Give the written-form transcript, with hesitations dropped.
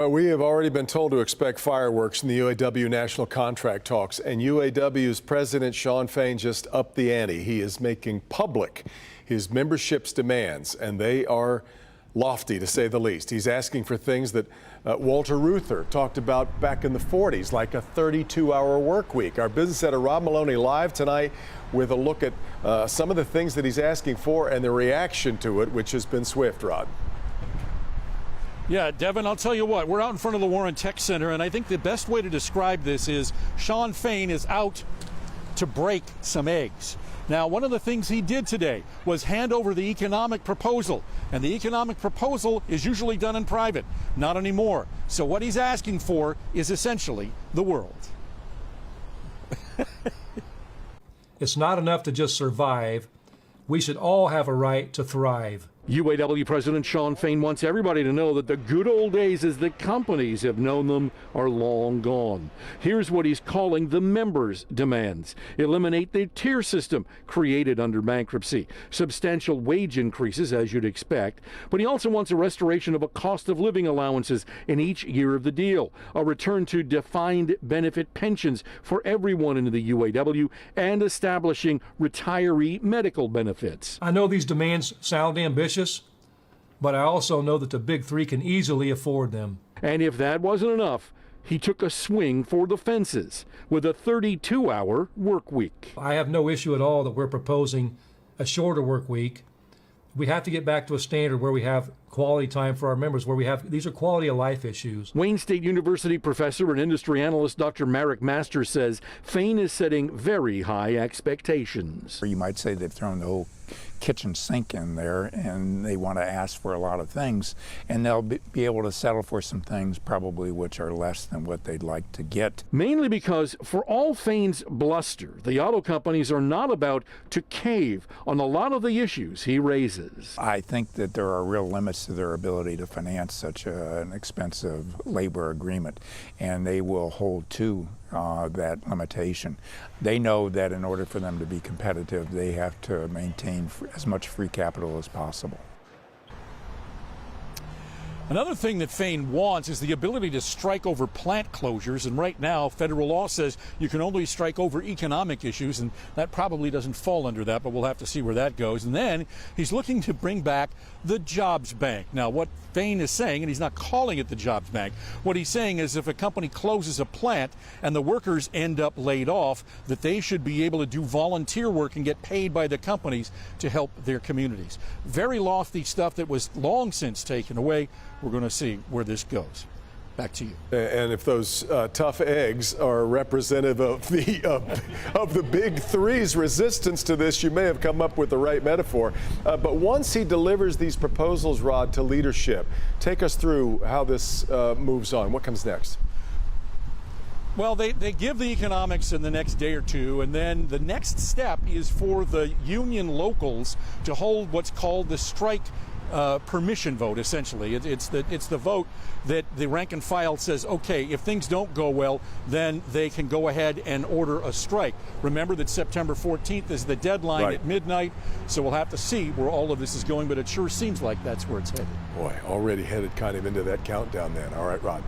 We have already been told to expect fireworks in the UAW national contract talks, and UAW's president Shawn Fain just upped the ante. He is making public his membership's demands, and they are lofty, to say the least. He's asking for things that Walter Reuther talked about back in the 40s, like a 32-hour work week. Our business editor Rob Maloney live tonight with a look at some of the things that he's asking for and the reaction to it, which has been swift, Rod. Yeah, Devin, I'll tell you what, we're out in front of the Warren Tech Center, and I think the best way to describe this is Shawn Fain is out to break some eggs. Now, one of the things he did today was hand over the economic proposal, and the economic proposal is usually done in private, not anymore. So what he's asking for is essentially the world. It's not enough to just survive. We should all have a right to thrive. UAW President Shawn Fain wants everybody to know that the good old days as the companies have known them are long gone. Here's what he's calling the members' demands. Eliminate the tier system created under bankruptcy. Substantial wage increases, as you'd expect. But he also wants a restoration of a cost of living allowances in each year of the deal. A return to defined benefit pensions for everyone in the UAW, and establishing retiree medical benefits. I know these demands sound ambitious, but I also know that the big three can easily afford them. And if that wasn't enough, he took a swing for the fences with a 32-hour work week. I have no issue at all that we're proposing a shorter work week. We have to get back to a standard where we have quality time for our members, where we have, these are quality of life issues. Wayne State University professor and industry analyst Dr. Marek Master says Fain is setting very high expectations. Or you might say they've thrown the whole kitchen sink in there, and they want to ask for a lot of things, and they'll be able to settle for some things probably which are less than what they'd like to get. Mainly because for all Fain's bluster, the auto companies are not about to cave on a lot of the issues he raises. I think that there are real limits to their ability to finance such an expensive labor agreement, and they will hold to that limitation. They know that in order for them to be competitive, they have to maintain as much free capital as possible. Another thing that Fain wants is the ability to strike over plant closures, and right now federal law says you can only strike over economic issues, and that probably doesn't fall under that, but we'll have to see where that goes. And then he's looking to bring back the jobs bank. Now, what Fain is saying, and he's not calling it the jobs bank, what he's saying is if a company closes a plant and the workers end up laid off, that they should be able to do volunteer work and get paid by the companies to help their communities. Very lofty stuff that was long since taken away. We're going to see where this goes. Back to you. And if those tough eggs are representative of the big three's resistance to this, you may have come up with the right metaphor. But once he delivers these proposals, Rod, to leadership, take us through how this moves on. What comes next? Well, they give the economics in the next day or two, and then the next step is for the union locals to hold what's called the strike permission vote. Essentially, it's the vote that the rank and file says, okay, if things don't go well, then they can go ahead and order a strike. Remember that September 14th is the deadline at midnight, so we'll have to see where all of this is going, but it sure seems like that's where it's headed. Boy, already headed kind of into that countdown then. All right, Rod.